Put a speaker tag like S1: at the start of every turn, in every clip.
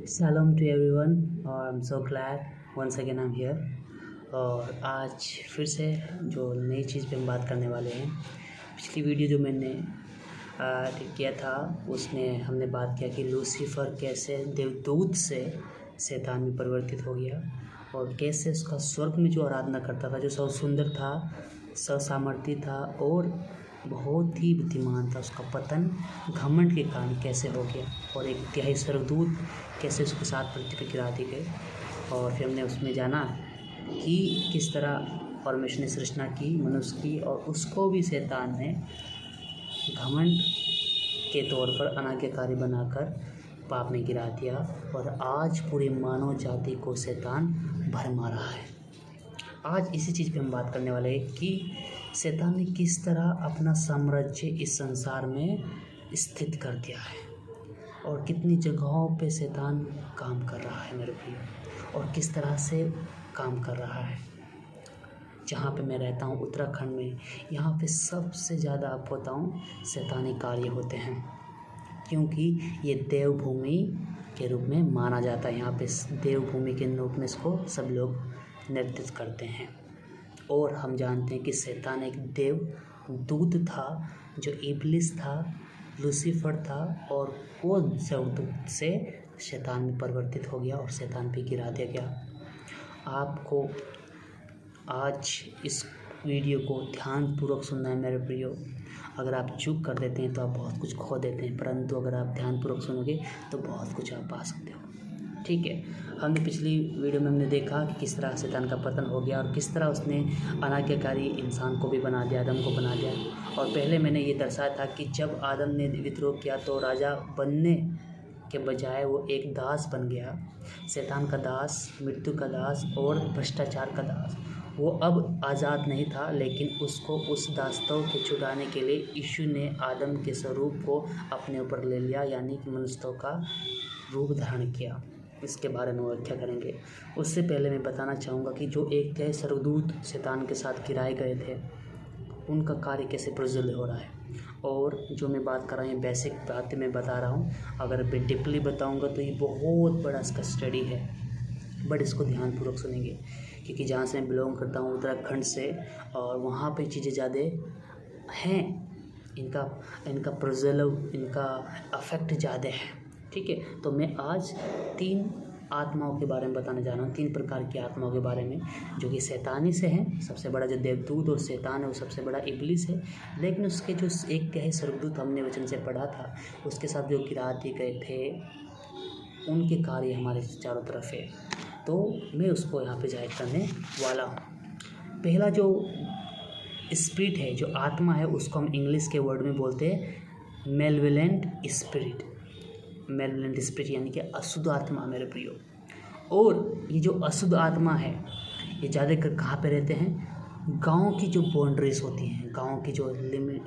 S1: Shalom to everyone और I'm so glad once again I'm here। और आज फिर से जो नई चीज़ पे हम बात करने वाले हैं, पिछली वीडियो जो मैंने किया था उसमें हमने बात किया कि लूसीफर कैसे देवदूत से शैतान में परिवर्तित हो गया और कैसे उसका स्वर्ग में जो आराधना करता था, जो सब सुंदर था, सब सामर्थ्य था और बहुत ही बुद्धिमान था, उसका पतन घमंड के कारण कैसे हो गया और एक तिहाई स्वर्गदूत कैसे उसके साथ पृथ्वी पर गिरा दी गए। और फिर हमने उसमें जाना कि किस तरह परमेश्वर ने सृष्टि की मनुष्य की और उसको भी शैतान ने घमंड के तौर पर अनाज्ञाकारी बनाकर पाप में गिरा दिया और आज पूरी मानव जाति को शैतान भरमा रहा है। आज इसी चीज़ पे हम बात करने वाले हैं कि शैतान ने किस तरह अपना साम्राज्य इस संसार में स्थित कर दिया है और कितनी जगहों पे शैतान काम कर रहा है मेरे भाई, और किस तरह से काम कर रहा है। जहाँ पे मैं रहता हूँ उत्तराखंड में, यहाँ पे सबसे ज़्यादा आपको बताऊँ शैतानी कार्य होते हैं, क्योंकि ये देवभूमि के रूप में माना जाता है। यहाँ पे देवभूमि के रूप में इसको सब लोग निर्दिष्ट करते हैं। और हम जानते हैं कि शैतान एक देवदूत था, जो इब्लिस था, लूसीफर था, और वो देवदूत से शैतान में परिवर्तित हो गया और शैतान पे गिरा दिया गया। आपको आज इस वीडियो को ध्यानपूर्वक सुनना है मेरे प्रियो। अगर आप चूक कर देते हैं तो आप बहुत कुछ खो देते हैं, परंतु अगर आप ध्यानपूर्वक सुनोगे तो बहुत कुछ आप पा सकते हो। ठीक है, हमने पिछली वीडियो में हमने देखा कि किस तरह शैतान का पतन हो गया और किस तरह उसने अनाज्ञाकारी इंसान को भी बना दिया, आदम को बना दिया। और पहले मैंने ये दर्शाया था कि जब आदम ने विद्रोह किया तो राजा बनने के बजाय वो एक दास बन गया, शैतान का दास, मृत्यु का दास और भ्रष्टाचार का दास। वो अब आज़ाद नहीं था, लेकिन उसको उस दासत्व के छुड़ाने के लिए यीशु ने आदम के स्वरूप को अपने ऊपर ले लिया, यानी कि मनुष्य का रूप धारण किया। इसके बारे में व्याख्या करेंगे। उससे पहले मैं बताना चाहूँगा कि जो एक थे स्वर्गदूत शैतान के साथ गिराए गए थे, उनका कार्य कैसे प्रज्वलित हो रहा है। और जो मैं बात कर रहा हूँ, बेसिक बातें मैं बता रहा हूँ, अगर मैं डीपली बताऊँगा तो ये बहुत बड़ा इसका स्टडी है, बट इसको ध्यानपूर्वक सुनेंगे, क्योंकि जहाँ से मैं बिलोंग करता हूँ उत्तराखंड से, और वहाँ पे चीज़ें ज़्यादा हैं, इनका प्रज्वल, इनका अफेक्ट ज़्यादा है। ठीक है, तो मैं आज 3 आत्माओं के बारे में बताने जा रहा हूँ, 3 प्रकार की आत्माओं के बारे में, जो कि शैतानी से हैं। सबसे बड़ा जो देवदूत और शैतान है वो सबसे बड़ा इब्लिस है, लेकिन उसके जो एक तिहाई स्वर्गदूत हमने वचन से पढ़ा था, उसके साथ जो गिरा दिए गए थे, उनके कार्य हमारे चारों तरफ है। तो मैं उसको यहाँ पे जाहिर करने वाला हूँ। पहला जो स्पिरिट है, जो आत्मा है, उसको हम इंग्लिश के वर्ड में बोलते हैं मेलेवोलेंट स्पिरिट। मेलेवोलेंट स्पिरिट यानी कि अशुद्ध आत्मा मेरे प्रियो। और ये जो अशुद्ध आत्मा है, ये ज़्यादातर कहाँ पे रहते हैं? गांव की जो बाउंड्रीज होती हैं, गांव की जो लिमिट,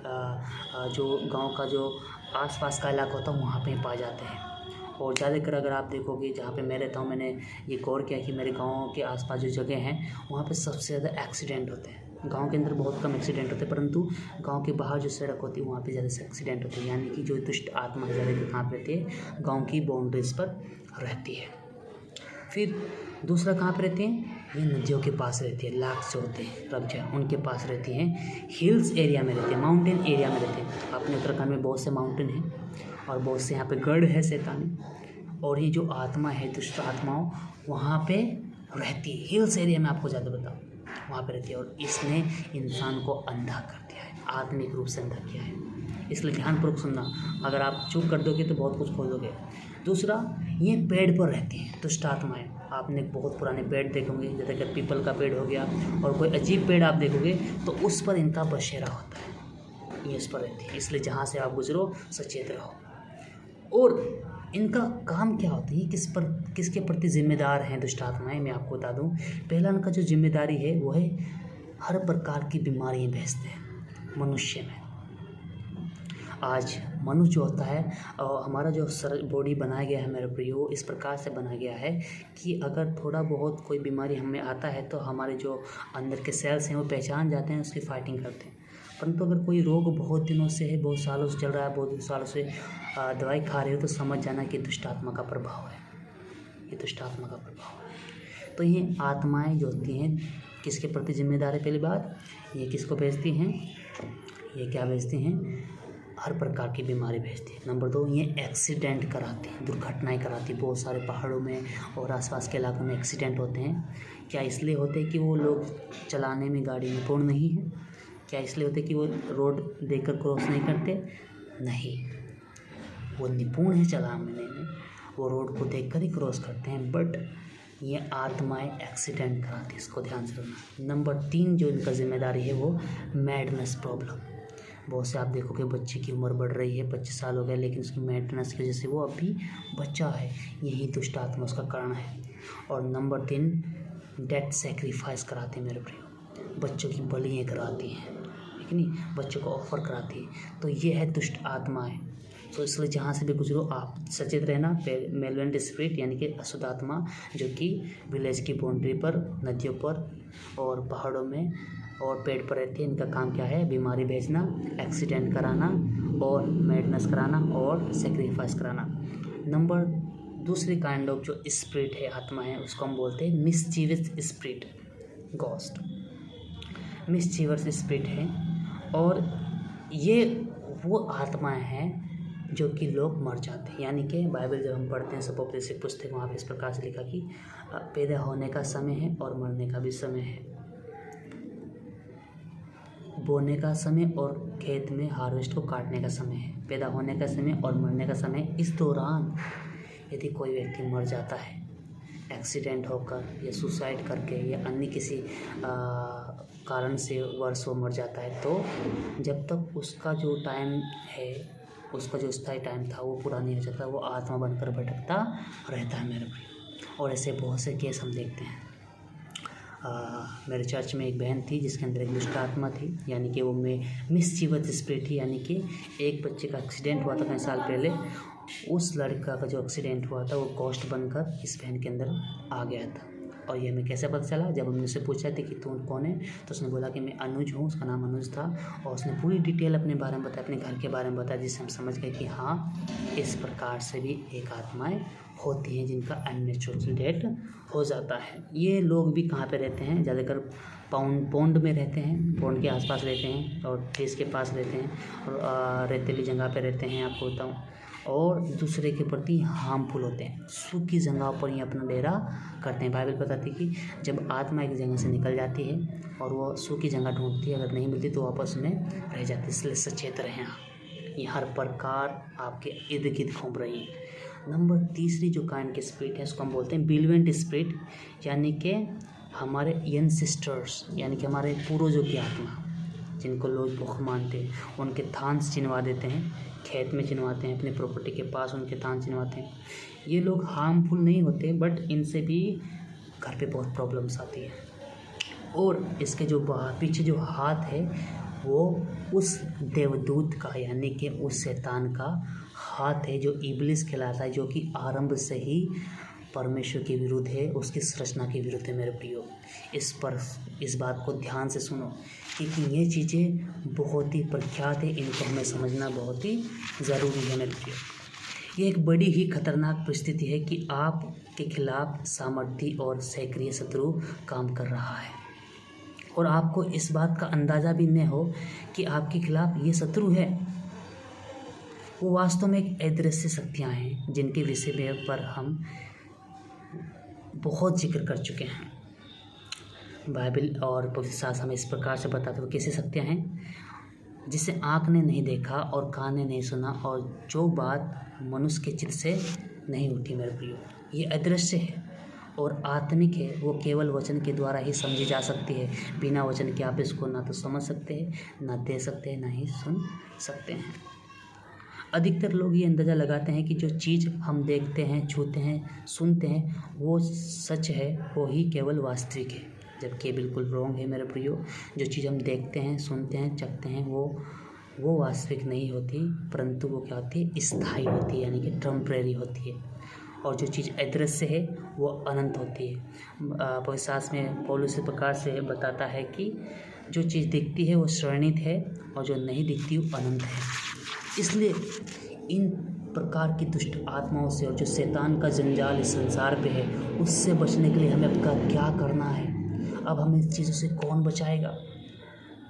S1: जो गांव का जो आसपास का इलाका होता है, वहाँ पे पाए जाते हैं। और ज़्यादातर अगर आप देखोगे, जहाँ पे मैं रहता हूँ, मैंने ये गौर किया कि मेरे गाँव के आसपास जो जगह हैं, वहाँ पे सबसे ज़्यादा एक्सीडेंट होते हैं। गांव के अंदर बहुत कम एक्सीडेंट होते हैं, परंतु गांव के बाहर जो सड़क होती है वहाँ पे ज़्यादा से एक्सीडेंट होते हैं। यानी कि जो दुष्ट आत्मा ज़्यादा कहाँ पर रहती है? गाँव की बाउंड्रीज पर रहती है। फिर दूसरा कहाँ पे रहती हैं? ये नदियों के पास रहती है, लाख जो होते हैं, रबजा, उनके पास रहती हैं। हिल्स एरिया में रहती है, माउंटेन एरिया में रहते हैं। अपने उत्तराखंड में बहुत से माउंटेन हैं और बहुत से यहाँ पे गढ़ है शैतानी। और ये जो आत्मा है, दुष्ट आत्माओं, वहाँ पे रहती है, हिल्स एरिया में। आपको ज़्यादा बताऊँ, वहाँ पे रहती है। और इसने इंसान को अंधा कर दिया है, आत्मिक रूप से अंधा किया है। इसलिए ध्यानपूर्वक सुनना, अगर आप चूक कर दोगे तो बहुत कुछ खो दोगे। दूसरा, ये पेड़ पर रहती हैं दुष्ट आत्माएं। आपने बहुत पुराने पेड़ देखोगे, जैसे कि पीपल का पेड़ हो गया, और कोई अजीब पेड़ आप देखोगे तो उस पर इनका बसेरा होता है, ये उस पर रहती है। इसलिए जहाँ से आप गुजरो सचेत रहो। और इनका काम क्या होता है, किसके प्रति जिम्मेदार हैं दुष्ट आत्माएं, मैं आपको बता दूं। पहला इनका जो जिम्मेदारी है वो है हर प्रकार की बीमारियां भेजते हैं मनुष्य में। आज मनुष्य जो होता है, हमारा जो बॉडी बनाया गया है मेरे प्रियो, इस प्रकार से बनाया गया है कि अगर थोड़ा बहुत कोई बीमारी हमें आता है तो हमारे जो अंदर के सेल्स हैं वो पहचान जाते हैं, उसकी फाइटिंग करते हैं। परंतु अगर कोई रोग बहुत दिनों से है, बहुत सालों से चल रहा है, बहुत सालों से दवाई खा रहे हो, तो समझ जाना कि दुष्ट आत्मा का प्रभाव है। ये दुष्ट आत्मा का प्रभाव है। तो ये आत्माएं जो होती हैं किसके प्रति जिम्मेदार है? पहली बात ये किसको भेजती हैं? ये क्या भेजती हैं? हर प्रकार की बीमारी भेजती है। नंबर 2 ये एक्सीडेंट कराती हैं, दुर्घटनाएं कराती हैं। बहुत सारे पहाड़ों में और आसपास के इलाकों में एक्सीडेंट होते हैं। क्या इसलिए होते हैं कि वो लोग चलाने में गाड़ी निपुण नहीं है? क्या इसलिए होते हैं कि वो रोड देखकर क्रॉस नहीं करते? नहीं, वो निपुण है चलाने में, वो रोड को देखकर ही क्रॉस करते हैं, बट ये आत्माएं एक्सीडेंट कराती है। इसको ध्यान से रखना। नंबर 3 जो इनका जिम्मेदारी है वो मैडनेस प्रॉब्लम। बहुत से आप देखोगे बच्चे की उम्र बढ़ रही है, 25 साल हो गए, लेकिन उसकी मैडनेस की वजह से वो अभी बच्चा है। यही दुष्ट आत्मा उसका कारण है। और नंबर 3 डेथ सेक्रीफाइस कराते हैं मेरे प्रियो, बच्चों की बलियाँ कराती हैं, ठीक नहीं, बच्चों को ऑफर कराती है। तो ये है दुष्ट आत्माएं। तो इसलिए जहाँ से भी गुजरो आप सचेत रहना। मेलेवलेंट स्पिरिट यानी कि अशुद्ध आत्मा जो कि विलेज की बाउंड्री पर, नदियों पर और पहाड़ों में और पेड़ पर रहती है, इनका काम क्या है? बीमारी भेजना, एक्सीडेंट कराना और मैडनेस कराना और सेक्रीफाइस कराना। नंबर दूसरी काइंड ऑफ जो स्पिरिट है, आत्मा है, उसको हम बोलते हैं mischievous spirit, ghost. Mischievous spirit है और ये वो आत्माएं हैं जो कि लोग मर जाते हैं। यानी कि बाइबल जब हम पढ़ते हैं सपोपदेशिक पुस्तक, वहाँ पे इस प्रकार से लिखा कि पैदा होने का समय है और मरने का भी समय है, बोने का समय और खेत में हार्वेस्ट को काटने का समय है, पैदा होने का समय और मरने का समय। इस दौरान यदि कोई व्यक्ति मर जाता है एक्सीडेंट होकर या सुसाइड करके या अन्य किसी कारण से वर्ष वो मर जाता है, तो जब तक उसका जो टाइम है, उसका जो स्थायी टाइम था वो पूरा नहीं हो जाता, वो आत्मा बनकर भटकता रहता है मेरे भाई। और ऐसे बहुत से केस हम देखते हैं। मेरे चर्च में एक बहन थी जिसके अंदर एक दुष्ट आत्मा थी, यानी कि वो मिस्चीवियस स्पिरिट थी। यानी कि एक बच्चे का एक्सीडेंट हुआ था कई साल पहले, उस लड़का का जो एक्सीडेंट हुआ था वो गोस्ट बनकर इस बहन के अंदर आ गया था। और ये हमें कैसे पता चला? जब हमने उससे पूछा था कि तू कौन है, तो उसने बोला कि मैं अनुज हूँ, उसका नाम अनुज था। और उसने पूरी डिटेल अपने बारे में बताया, अपने घर के बारे में बताया, जिससे हम समझ गए कि हाँ, इस प्रकार से भी एक आत्माएं होती हैं जिनका अननेचुरल डेथ हो जाता है। ये लोग भी कहाँ पे रहते हैं? ज़्यादातर पौंड में रहते हैं, पौंड के आसपास रहते हैं और ट्रीज के पास रहते हैं और रेतीली जगह पे रहते हैं, आपको बताऊँ। और दूसरे के प्रति हार्मफुल होते हैं, सूखी जगह पर ही अपना डेरा करते हैं। बाइबल बताती है कि जब आत्मा एक जगह से निकल जाती है और वो सूखी जगह ढूंढती है, अगर नहीं मिलती तो वापस में रह जाती है। इसलिए सचेत रहें आप, ये हर प्रकार आपके इर्द गिर्द घूम रही है। नंबर तीसरी जो काइंड के स्पिरिट है उसको हम बोलते हैं बिलवेंट स्पिरिट, यानी कि हमारे एंसेस्टर्स, यानी कि हमारे पूर्वजों की आत्मा, जिनको लोग भूख मानते हैं, उनके थान चिनवा देते हैं, खेत में चिनवाते हैं, अपने प्रॉपर्टी के पास उनके थान चिनवाते हैं। ये लोग हार्मफुल नहीं होते, बट इनसे भी घर पे बहुत प्रॉब्लम्स आती है। और इसके जो पीछे जो हाथ है वो उस देवदूत का, यानी कि उस शैतान का हाथ है, जो इब्लिस कहलाता है, जो कि आरंभ से ही परमेश्वर के विरुद्ध है, उसकी संरचना के विरुद्ध है। मेरे प्रियो, इस बात को ध्यान से सुनो, क्योंकि ये चीज़ें बहुत ही प्रख्यात है, इनको हमें समझना बहुत ही ज़रूरी है मेरे प्रियो। ये एक बड़ी ही खतरनाक परिस्थिति है कि आपके खिलाफ सामर्थ्य और सक्रिय शत्रु काम कर रहा है और आपको इस बात का अंदाज़ा भी नहीं हो कि आपके खिलाफ ये शत्रु है। वो वास्तव में एक अदृश्य शक्तियाँ हैं जिनके विषय पर हम बहुत जिक्र कर चुके हैं। बाइबल और पवित्र शास्त्र हमें इस प्रकार से बताते हुए कैसी शक्तियाँ हैं जिसे आँख ने नहीं देखा और कान ने नहीं सुना और जो बात मनुष्य के चित्त से नहीं उठी। मेरे प्रियो, ये अदृश्य है और आत्मिक है, वो केवल वचन के द्वारा ही समझी जा सकती है। बिना वचन के आप इसको ना तो समझ सकते हैं, ना दे सकते हैं, ना ही सुन सकते हैं। अधिकतर लोग ये अंदाज़ा लगाते हैं कि जो चीज़ हम देखते हैं, छूते हैं, सुनते हैं वो सच है, वो ही केवल वास्तविक है, जबकि बिल्कुल रॉन्ग है मेरे प्रियो। जो चीज़ हम देखते हैं, सुनते हैं, चखते हैं वो वास्तविक नहीं होती, परंतु वो क्या होती है? स्थायी होती है, यानी कि टेम्परेरी होती है। और जो चीज़ अदृश्य है वो अनंत होती है। पवित्र शास्त्र में पौलुस इस प्रकार से बताता है कि जो चीज़ दिखती है वो क्षणिक है और जो नहीं दिखती वो अनंत है। इसलिए इन प्रकार की दुष्ट आत्माओं से और जो शैतान का जंजाल इस संसार पे है उससे बचने के लिए हमें अब क्या करना है। अब हमें इस चीज़ों से कौन बचाएगा।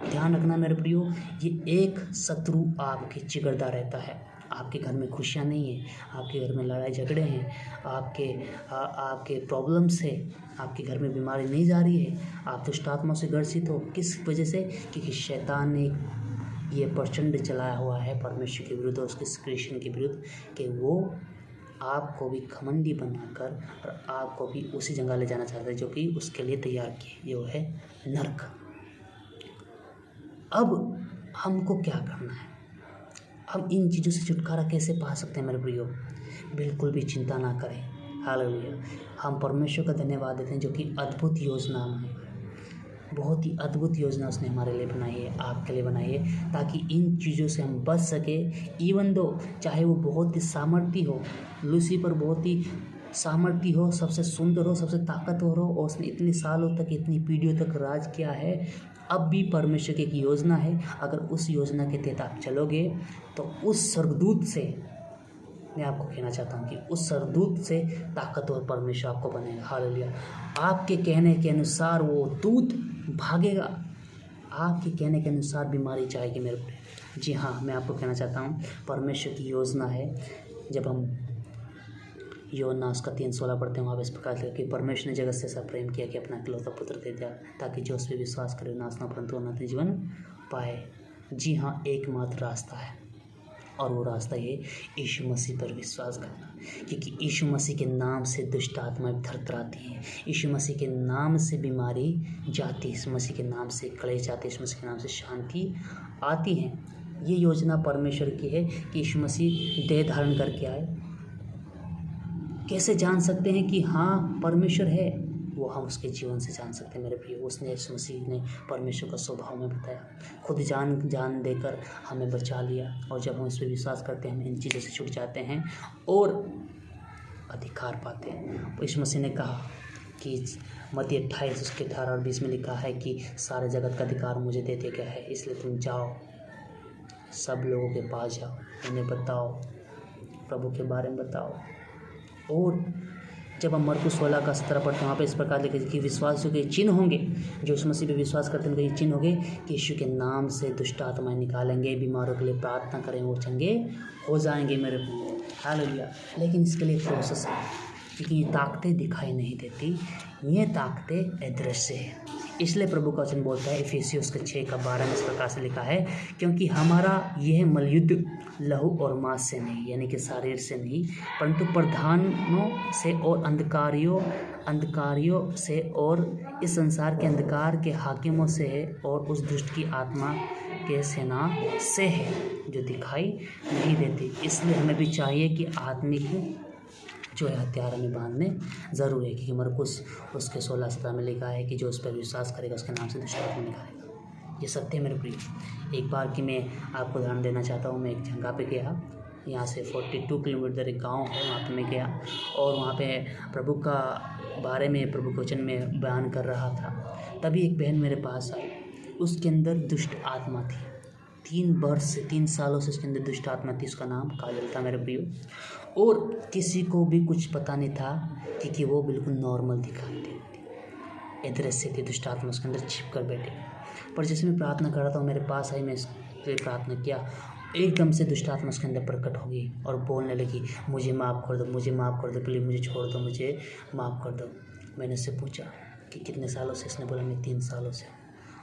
S1: ध्यान रखना मेरे प्रियो, ये एक शत्रु आपके जिगरदा रहता है। आपके घर में खुशियाँ नहीं है, आपके घर में लड़ाई झगड़े हैं, आपके प्रॉब्लम्स है, आपके घर में बीमारी नहीं जा रही है, आप दुष्ट आत्माओं से ग्रसित हो। किस वजह से? क्योंकि शैतान ने ये प्रचंड चलाया हुआ है परमेश्वर के विरुद्ध और उसके क्रिएशन के विरुद्ध कि वो आपको भी घमंडी बनाकर और आपको भी उसी जगह ले जाना चाहता है जो कि उसके लिए तैयार किए, जो है नरक। अब हमको क्या करना है? हम इन चीज़ों से छुटकारा कैसे पा सकते हैं मेरे प्रियो? बिल्कुल भी चिंता ना करें। हालेलुया। हम परमेश्वर का धन्यवाद देते हैं जो कि अद्भुत योजना है, बहुत ही अद्भुत योजना उसने हमारे लिए बनाई है, आपके लिए बनाई है, ताकि इन चीज़ों से हम बच सके। इवन दो चाहे वो बहुत ही सामर्थी हो, लूसीफर बहुत ही सामर्थी हो, सबसे सुंदर हो, सबसे ताकतवर हो और उसने इतने सालों तक, इतनी पीढ़ियों तक राज किया है, अब भी परमेश्वर की एक योजना है। अगर उस योजना के तहत आप चलोगे तो उस स्वर्गदूत से, मैं आपको कहना चाहता हूँ कि उस स्वर्गदूत से ताकतवर परमेश्वर आपको बनेगा। हालेलुया। आपके कहने के अनुसार वो दूत भागेगा, आपके कहने के अनुसार बीमारी जाएगी मेरे पे। जी हाँ, मैं आपको कहना चाहता हूँ परमेश्वर की योजना है। जब हम यूहन्ना उसका 3:16 पढ़ते हैं, वहाँ पर इस प्रकार से कि परमेश्वर ने जगत से ऐसा प्रेम किया कि अपना इकलौता पुत्र दे दिया ताकि जो उस पर विश्वास करे नाश ना परंतु अनंत जीवन पाए। जी हाँ, एकमात्र रास्ता है और वो रास्ता ये यीशु मसीह पर विश्वास करना, क्योंकि यीशु मसीह के नाम से दुष्ट आत्माएं थरथराती हैं, यीशु मसीह के नाम से बीमारी जाती है, यीशु मसीह के नाम से क्लेश जाती है, यीशु मसीह के नाम से शांति आती है। ये योजना परमेश्वर की है कि यीशु मसीह देह धारण करके आए। कैसे जान सकते हैं कि हाँ परमेश्वर है? वो हम उसके जीवन से जान सकते हैं मेरे प्रिय। उसने यीशु मसीह ने परमेश्वर का स्वभाव में बताया, खुद जान देकर हमें बचा लिया, और जब हम इस पर विश्वास करते हैं हम इन चीज़ों से छूट जाते हैं और अधिकार पाते हैं। यीशु मसीह ने कहा कि मत्ती 28 उसके 18 और 20 में लिखा है कि सारे जगत का अधिकार मुझे दे दिया गया है, इसलिए तुम जाओ, सब लोगों के पास जाओ, उन्हें बताओ, प्रभु के बारे में बताओ। और जब हम मरकुस 16:17 पढ़ते हैं, वहाँ पे इस प्रकार लिखे कि विश्वासियों के चिन्ह होंगे, जो यीशु मसीह पे विश्वास करते हैं उनके ये चिन्ह होंगे कि यीशु के नाम से दुष्ट आत्माएं निकालेंगे, बीमारों के लिए प्रार्थना करें, वो चंगे हो जाएंगे मेरे। हालेलुया। लेकिन इसके लिए प्रोसेस है, क्योंकि ये ताकतें दिखाई नहीं देती, ये ताकतें अदृश्य है। इसलिए प्रभु का वचन बोलता है इफिसियों 6:12 में इस प्रकार से लिखा है, क्योंकि हमारा यह मलयुद्ध लहू और मांस से नहीं, यानी कि शरीर से नहीं, परंतु प्रधानों से और अंधकारियों से और इस संसार के अंधकार के हाकिमों से है और उस दुष्ट की आत्मा के सेना से है जो दिखाई नहीं देती। इसलिए हमें भी चाहिए कि आत्मिक जो है हथियार हमें बांधने ज़रूर है, क्योंकि मरकुस उसके 16:17 में लिखा है कि जो उस पर विश्वास करेगा उसके नाम से दुष्ट आत्मा निकालेगा। ये सत्य है मेरे प्रिय। एक बार की मैं आपको उदाहरण देना चाहता हूँ। मैं एक जगह पे गया, यहाँ से 42 किलोमीटर एक गांव है, वहाँ पे मैं गया और वहाँ पे प्रभु का बारे में, प्रभु के वचन में बयान कर रहा था। तभी एक बहन मेरे पास आई, उसके अंदर दुष्ट आत्मा थी। 3 सालों से उसके अंदर दुष्ट आत्मा थी। उसका नाम काजल था मेरे प्रियो, और किसी को भी कुछ पता नहीं था क्योंकि वो बिल्कुल नॉर्मल दिखाई देती थी। अदृश्य थी दुष्ट आत्मा उसके अंदर छिप कर बैठी। पर जैसे मैं प्रार्थना कर रहा था, मेरे पास आई, मैं इसलिए प्रार्थना किया, एकदम से दुष्ट आत्मा उसके अंदर प्रकट हो गई और बोलने लगी, मुझे माफ़ कर दो, मुझे माफ़ कर दो, प्लीज़ मुझे छोड़ दो, मुझे माफ़ कर दो। मैंने उससे पूछा कि कितने सालों से? इसने बोला मैं 3 सालों से।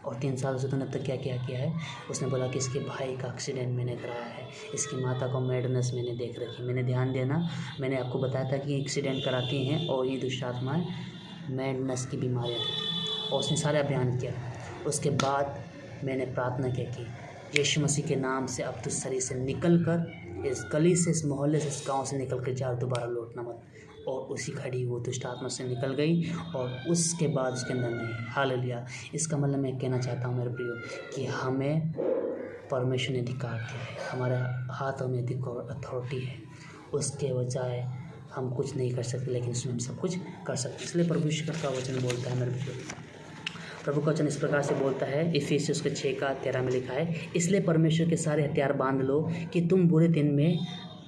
S1: और 3 सालों से तूने अब तक क्या क्या किया है? उसने बोला कि इसके भाई का एक्सीडेंट मैंने कराया है, इसकी माता को मैडनेस मैंने देख रखी। मैंने ध्यान देना, मैंने आपको बताया था कि एक्सीडेंट कराती हैं और ये दुष्ट आत्माएं मैडनेस की बीमारियाँ थी, और उसने सारा बयान किया। उसके बाद मैंने प्रार्थना की कि यीशु मसीह के नाम से अब तो शरीर से निकल कर इस गली से, इस मोहल्ले से, इस गाँव से निकल कर जा, दोबारा लौटना मत। और उसी घड़ी वो दुष्ट आत्मा से निकल गई और उसके बाद उसके अंदर नहीं। हालेलुया। इसका मतलब मैं कहना चाहता हूँ मेरे प्रियो कि हमें परमेश्वर ने अधिकार दिया है, हमारे हाथों में अथॉरिटी है, उसके बजाय हम कुछ नहीं कर सकते, लेकिन उसमें हम सब कुछ कर सकते। इसलिए परमेश्वर का वचन बोलता है मेरे प्रियो, प्रभु का वचन इस प्रकार से बोलता है, इफिसियों 6:13 में लिखा है, इसलिए परमेश्वर के सारे हथियार बांध लो कि तुम बुरे दिन में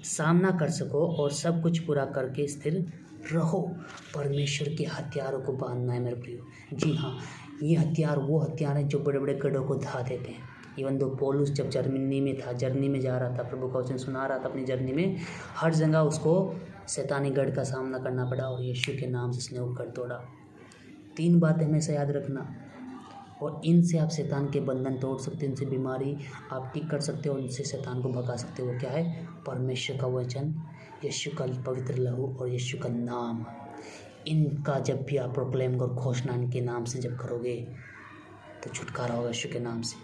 S1: सामना कर सको और सब कुछ पूरा करके स्थिर रहो। परमेश्वर के हथियारों को बांधना है मेरे प्रियो। जी हाँ, ये हथियार वो हथियार हैं जो बड़े बड़े गढ़ों को ढा देते हैं। इवन दो पौलुस जब जर्मनी में था, जर्नी में जा रहा था, प्रभु का वचन सुना रहा था अपनी जर्नी में, हर जगह उसको शैतानी गढ़ का सामना करना पड़ा और यीशु के नाम से उसने वो गढ़ तोड़ा। 3 बातें हमेशा याद रखना, और इनसे आप शैतान के बंधन तोड़ सकते हो, इनसे बीमारी आप ठीक कर सकते हो, इनसे शैतान को भगा सकते हो। वो क्या है? परमेश्वर का वचन, यीशु का पवित्र लहू और यीशु का नाम। इनका जब भी आप प्रोक्लेम और घोषणा इनके नाम से जब करोगे तो छुटकारा होगा यीशु के नाम से।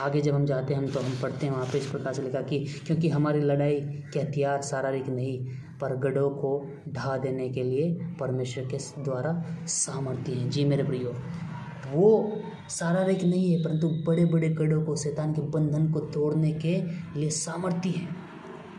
S1: आगे जब हम जाते हैं हम पढ़ते हैं वहाँ पे इस प्रकार से लिखा कि क्योंकि हमारी लड़ाई के हथियार शारीरिक नहीं पर गढ़ों को ढा देने के लिए परमेश्वर के द्वारा सामर्थ्य हैं। जी मेरे प्रियो, वो शारीरिक नहीं है परंतु बड़े बड़े गढ़ों को, शैतान के बंधन को तोड़ने के लिए सामर्थ्य है।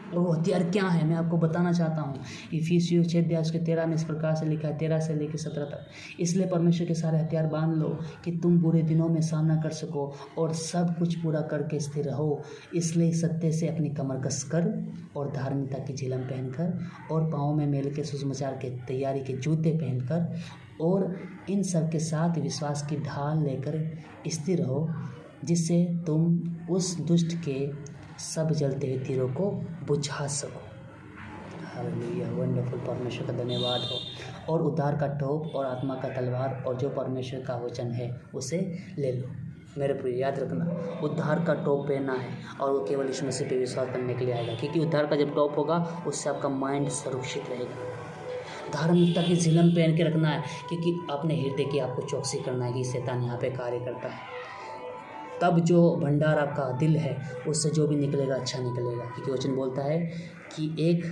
S1: और वो हथियार क्या है मैं आपको बताना चाहता हूँ। इफिसियों 6:13 में इस प्रकार से लिखा है, 13 से लेकर 17 तक। इसलिए परमेश्वर के सारे हथियार बांध लो कि तुम बुरे दिनों में सामना कर सको और सब कुछ पूरा करके स्थिर रहो। इसलिए सत्य से अपनी कमर कसकर और धार्मिकता की झिलम पहनकर और पाँव में मेल के सुसमाचार के तैयारी के जूते पहनकर और इन सब के साथ विश्वास की ढाल लेकर स्थिर रहो, जिससे तुम उस दुष्ट के सब जलते हुए तीरों को बुझा सको। Hallelujah, wonderful. परमेश्वर का धन्यवाद हो। और उद्धार का टोप और आत्मा का तलवार और जो परमेश्वर का वचन है उसे ले लो। मेरे प्रिय याद रखना, उद्धार का टोप पहनना है और वो केवल यीशु मसीह पे विश्वास करने के लिए आएगा, क्योंकि उद्धार का जब टोप होगा उससे आपका माइंड सुरक्षित रहेगा। धार्मिकता की झिलम पहन के रखना है, क्योंकि अपने हृदय की आपको चौकसी करना है कि शैतान यहाँ पे कार्य करता है। तब जो भंडार आपका दिल है उससे जो भी निकलेगा अच्छा निकलेगा, क्योंकि वचन बोलता है कि एक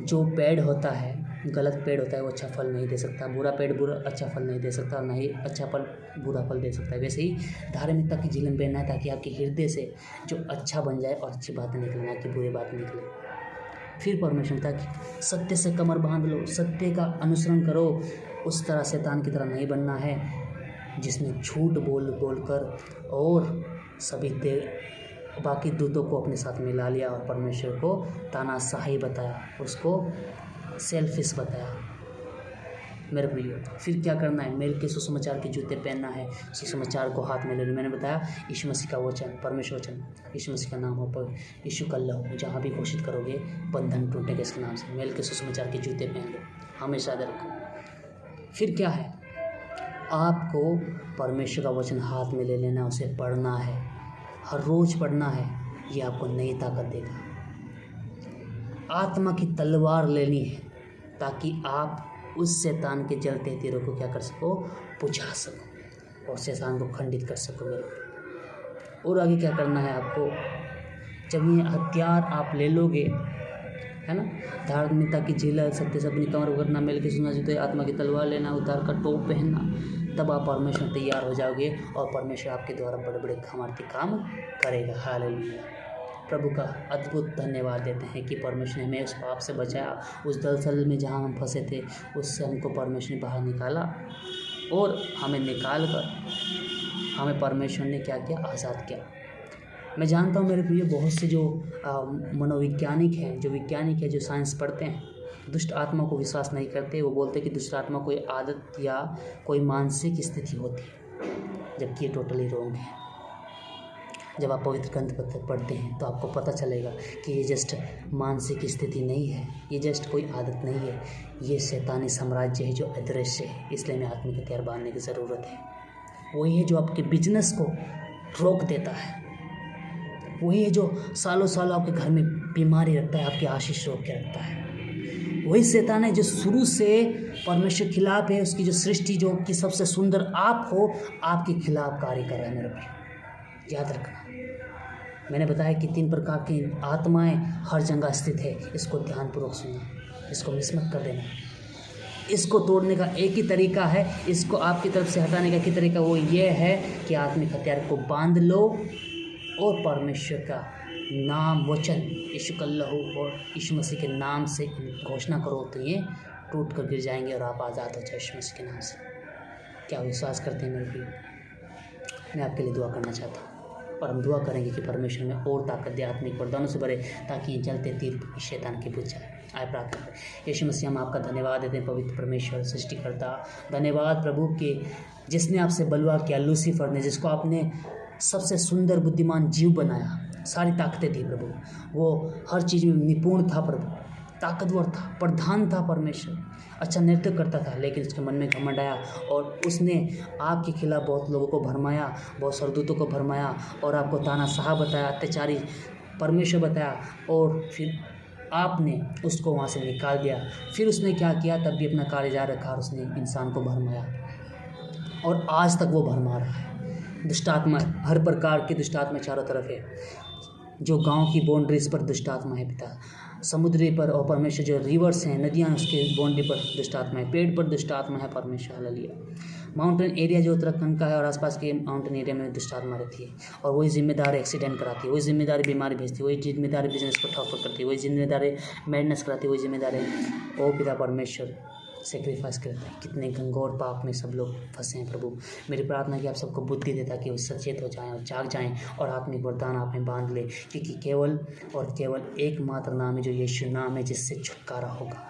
S1: जो पेड़ होता है, गलत पेड़ होता है, वो अच्छा फल नहीं दे सकता। बुरा पेड़ अच्छा फल नहीं दे सकता, ना ही अच्छा फल बुरा फल दे सकता है। वैसे ही धार्मिकता की झिलम पहनना है ताकि आपके हृदय से जो अच्छा बन जाए और अच्छी बातें निकले, ना कि बुरी बातें निकले। फिर परमेश्वर ताकि सत्य से कमर बांध लो, सत्य का अनुसरण करो। उस तरह शैतान की तरह नहीं बनना है जिसमें झूठ बोल कर और सभी बाकी दूतों को अपने साथ मिला लिया और परमेश्वर को तानाशाही बताया, उसको सेल्फिश बताया। मेरे प्रियो, फिर क्या करना है? मेल के सुसमाचार के जूते पहनना है, सुसमाचार को हाथ में ले लो। मैंने बताया यीशु मसीह का वचन, परमेश्वर वचन, यीशु मसीह का नाम हो पर यीशु का लहू, जहाँ भी घोषित करोगे बंधन टूटेगा इसके नाम से। मेल के सुसमाचार के जूते पहन लो, हमेशा याद रखो। फिर क्या है? आपको परमेश्वर का वचन हाथ में ले लेना, उसे पढ़ना है, हर रोज़ पढ़ना है। ये आपको नई ताकत देगा। आत्मा की तलवार लेनी है ताकि आप उस शैतान के जलते तीरों को क्या कर सको? बुझा सको और शैतान को खंडित कर सको। और आगे क्या करना है आपको? जब ये हथियार आप ले लोगे, है ना, धार्मिकता की झिलम, सत्य से अपनी कमर पकड़ना, मेल के सुना जूते, आत्मा की तलवार लेना, उद्धार का टोप पहनना, तब आप परमेश्वर तैयार हो जाओगे और परमेश्वर आपके द्वारा बड़े बड़े सामर्थी काम करेगा। हालेलुया। प्रभु का अद्भुत धन्यवाद देते हैं कि परमेश्वर ने हमें उस पाप से बचाया, उस दलदल में जहाँ हम फंसे थे उससे हमको परमेश्वर ने बाहर निकाला और हमें निकाल कर हमें परमेश्वर ने क्या किया? आज़ाद किया। मैं जानता हूँ मेरे प्रिय, बहुत से जो मनोवैज्ञानिक हैं, जो वैज्ञानिक हैं, जो साइंस पढ़ते हैं, दुष्ट आत्मा को विश्वास नहीं करते। वो बोलते हैं कि दुष्ट आत्मा कोई आदत या कोई मानसिक स्थिति होती है, जबकि ये टोटली रॉन्ग है। जब आप पवित्र ग्रंथ पढ़ते हैं तो आपको पता चलेगा कि ये जस्ट मानसिक स्थिति नहीं है, ये जस्ट कोई आदत नहीं है, ये शैतानी साम्राज्य है जो अदृश्य है। इसलिए हमें आत्मिक हथियार बांधने की ज़रूरत है। वही है जो आपके बिजनेस को रोक देता है, वही है जो सालों सालों आपके घर में बीमारी रखता है, आपकी आशीष रोक के रखता है। वही शैतान है जो शुरू से परमेश्वर के खिलाफ है, उसकी जो सृष्टि जो कि सबसे सुंदर आप हो, आपके खिलाफ कार्य कर रहा है। मेरे भाई याद रखना, मैंने बताया कि 3 प्रकार की आत्माएं हर जगह स्थित है। इसको ध्यानपूर्वक सुनना, इसको मिस मत कर देना। इसको तोड़ने का एक ही तरीका है, इसको आपकी तरफ से हटाने का एक ही तरीका, वो ये है कि आत्मिक हथियार को बांध लो और परमेश्वर का नाम, वचन, यीशु का लहू और यीशु मसीह के नाम से घोषणा करो, तो ये टूट कर गिर जाएंगे और आप आज़ाद हो जाए यीशु मसीह के नाम से। क्या विश्वास करते हैं मेरे प्रिय? मैं आपके लिए दुआ करना चाहता हूँ। और हम दुआ करेंगे कि परमेश्वर में और ताकत दे, आत्मिक वरदानों से भरे, ताकि ये जलते तीर शैतान की बुझ जाए। आए प्रार्थना करें। यीशु मसीह, हम आपका धन्यवाद देते हैं पवित्र परमेश्वर सृष्टिकर्ता। धन्यवाद प्रभु के जिसने आपसे बलवा किया, लूसीफर ने, जिसको आपने सबसे सुंदर बुद्धिमान जीव बनाया, सारी ताकतें दी प्रभु। वो हर चीज़ में निपुण था प्रभु, ताकतवर था, प्रधान था परमेश्वर, अच्छा नृत्य करता था, लेकिन उसके मन में घमंड आया और उसने आपके खिलाफ बहुत लोगों को भरमाया, बहुत सरदूतों को भरमाया और आपको तानाशाह बताया, अत्याचारी परमेश्वर बताया, और फिर आपने उसको वहाँ से निकाल दिया। फिर उसने क्या किया, तब भी अपना कार्य जारी रखा और उसने इंसान को भरमाया और आज तक वो भरमा रहा है। दुष्टात्मा, हर प्रकार की दुष्टात्मा चारों तरफ है। जो गांव की बाउंड्रीज पर दुष्टात्मा है पिता, समुद्री पर और परमेश्वर जो रिवर्स हैं, नदियाँ, उसके बाउंड्री पर दुष्टात्मा है, पेड़ पर दुष्टात्मा है परमेश्वर। हालेलुया। माउंटेन एरिया जो उत्तराखंड का है और आसपास के माउंटेन एरिया में दुष्टात्मा रहती है, और वही जिम्मेदार एक्सीडेंट कराती है, वही जिम्मेदार बीमारी भेजती है, वही जिम्मेदार बिजनेस को ठप्प करती है, वही जिम्मेदार मैडनेस कराती है, वही जिम्मेदार है। ओ पिता परमेश्वर, सेक्रीफाइस करते हैं। कितने घनघोर पाप में सब लोग फंसे हैं प्रभु। मेरी प्रार्थना कि आप सबको बुद्धि दे, ताकि वो सचेत हो जाएं और जाग जाएं और आत्मिक वरदान आप में बांध ले, क्योंकि केवल और केवल एकमात्र नाम है जो यीशु नाम है, जिससे छुटकारा होगा,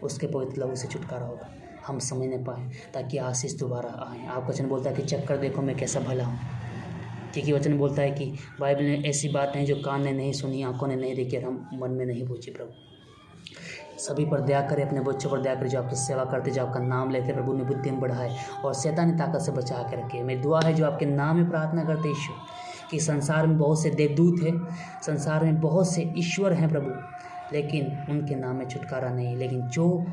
S1: उसके पवित्र लहू से छुटकारा होगा। हम समझने पाएँ ताकि आशीष दोबारा आए। आप वचन बोलता है कि चक्कर देखो मैं कैसा भला हूँ, क्योंकि वचन बोलता है कि बाइबल में ऐसी बातें हैं जो कान ने नहीं सुनी, आंखों ने नहीं देखी और हम मन में नहीं पूछी। प्रभु सभी पर दया करें, अपने बच्चों पर दया करें जो आपकी सेवा करते, जो आपका नाम लेते। प्रभु ने बुद्धि में बढ़ाए और शैतानी ताकत से बचा के रखे। मेरी दुआ है जो आपके नाम में प्रार्थना करते यीशु, कि संसार में बहुत से देवदूत हैं, संसार में बहुत से ईश्वर हैं प्रभु, लेकिन उनके नाम में छुटकारा नहीं। लेकिन जो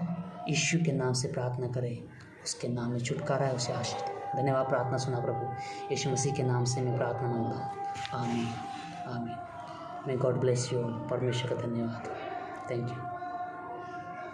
S1: यीशु के नाम से प्रार्थना करे, उसके नाम में छुटकारा है, उसे आशीष दे। धन्यवाद, प्रार्थना सुना प्रभु, यीशु मसीह के नाम से मैं प्रार्थना मांगता हूँ। आमीन आमीन। May God bless you. परमेश्वर का धन्यवाद। Thank you.